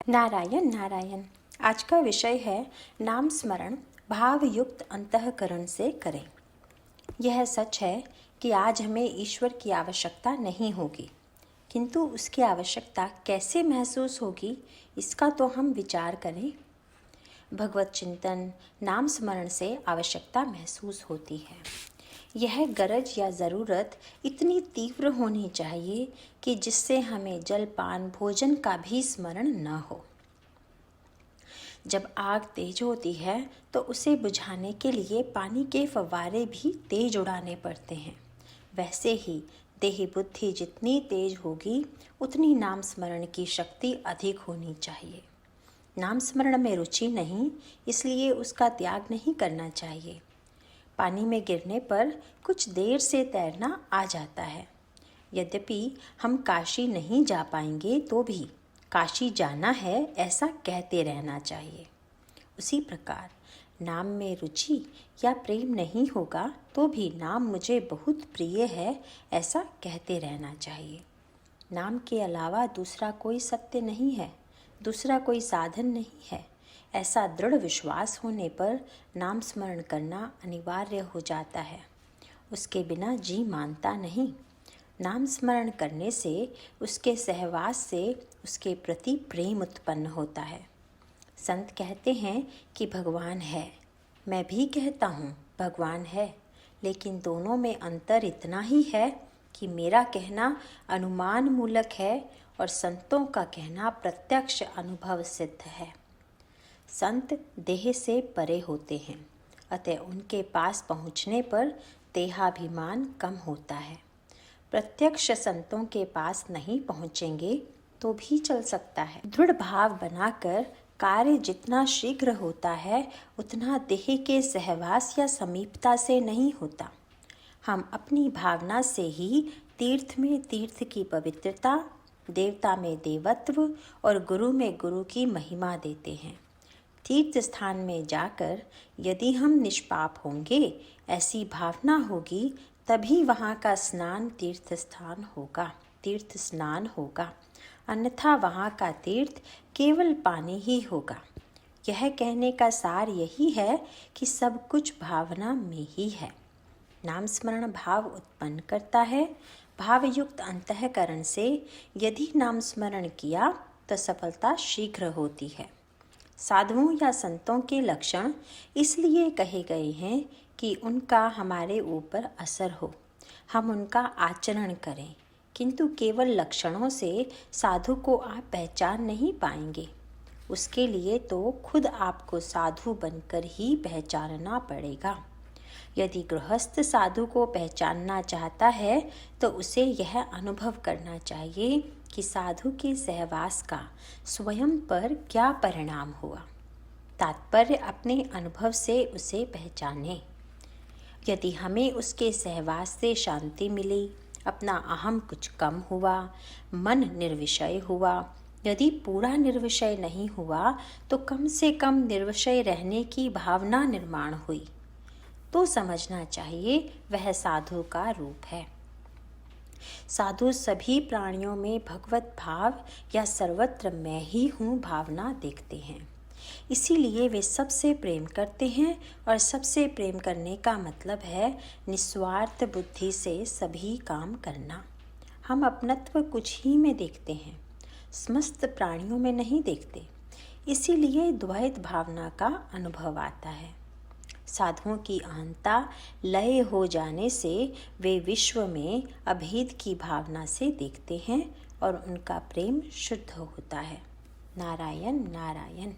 नारायण नारायण। आज का विषय है नाम स्मरण भावयुक्त अंतःकरण से करें। यह सच है कि आज हमें ईश्वर की आवश्यकता नहीं होगी, किंतु उसकी आवश्यकता कैसे महसूस होगी इसका तो हम विचार करें। भगवत चिंतन नाम स्मरण से आवश्यकता महसूस होती है। यह गरज या ज़रूरत इतनी तीव्र होनी चाहिए कि जिससे हमें जलपान भोजन का भी स्मरण न हो। जब आग तेज होती है तो उसे बुझाने के लिए पानी के फव्वारे भी तेज उड़ाने पड़ते हैं। वैसे ही देह बुद्धि जितनी तेज होगी उतनी नाम स्मरण की शक्ति अधिक होनी चाहिए। नाम स्मरण में रुचि नहीं, इसलिए उसका त्याग नहीं करना चाहिए। पानी में गिरने पर कुछ देर से तैरना आ जाता है। यद्यपि हम काशी नहीं जा पाएंगे तो भी काशी जाना है ऐसा कहते रहना चाहिए। उसी प्रकार नाम में रुचि या प्रेम नहीं होगा तो भी नाम मुझे बहुत प्रिय है ऐसा कहते रहना चाहिए। नाम के अलावा दूसरा कोई सत्य नहीं है, दूसरा कोई साधन नहीं है। ऐसा दृढ़ विश्वास होने पर नाम स्मरण करना अनिवार्य हो जाता है। उसके बिना जी मानता नहीं। नाम स्मरण करने से, उसके सहवास से उसके प्रति प्रेम उत्पन्न होता है। संत कहते हैं कि भगवान है, मैं भी कहता हूँ भगवान है, लेकिन दोनों में अंतर इतना ही है कि मेरा कहना अनुमान मूलक है और संतों का कहना प्रत्यक्ष अनुभव सिद्ध है। संत देह से परे होते हैं, अतः उनके पास पहुँचने पर देहाभिमान कम होता है। प्रत्यक्ष संतों के पास नहीं पहुँचेंगे तो भी चल सकता है। दृढ़ भाव बनाकर कार्य जितना शीघ्र होता है उतना देह के सहवास या समीपता से नहीं होता। हम अपनी भावना से ही तीर्थ में तीर्थ की पवित्रता, देवता में देवत्व और गुरु में गुरु की महिमा देते हैं। तीर्थ स्थान में जाकर यदि हम निष्पाप होंगे ऐसी भावना होगी तभी वहाँ का स्नान तीर्थ स्नान होगा, अन्यथा वहाँ का तीर्थ केवल पानी ही होगा। यह कहने का सार यही है कि सब कुछ भावना में ही है। नाम स्मरण भाव उत्पन्न करता है। भावयुक्त अंतःकरण से यदि नाम स्मरण किया तो सफलता शीघ्र होती है। साधुओं या संतों के लक्षण इसलिए कहे गए हैं कि उनका हमारे ऊपर असर हो, हम उनका आचरण करें, किंतु केवल लक्षणों से साधु को आप पहचान नहीं पाएंगे। उसके लिए तो खुद आपको साधु बनकर ही पहचानना पड़ेगा। यदि गृहस्थ साधु को पहचानना चाहता है तो उसे यह अनुभव करना चाहिए कि साधु के सहवास का स्वयं पर क्या परिणाम हुआ। तात्पर्य अपने अनुभव से उसे पहचाने। यदि हमें उसके सहवास से शांति मिली, अपना अहम कुछ कम हुआ, मन निर्विषय हुआ, यदि पूरा निर्विषय नहीं हुआ तो कम से कम निर्विषय रहने की भावना निर्माण हुई, तो समझना चाहिए वह साधु का रूप है। साधु सभी प्राणियों में भगवत भाव या सर्वत्र मैं ही हूँ भावना देखते हैं, इसीलिए वे सबसे प्रेम करते हैं। और सबसे प्रेम करने का मतलब है निस्वार्थ बुद्धि से सभी काम करना। हम अपनत्व कुछ ही में देखते हैं, समस्त प्राणियों में नहीं देखते, इसीलिए द्वैत भावना का अनुभव आता है। साधुओं की अहंता लय हो जाने से वे विश्व में अभेद की भावना से देखते हैं और उनका प्रेम शुद्ध होता है। नारायण नारायण।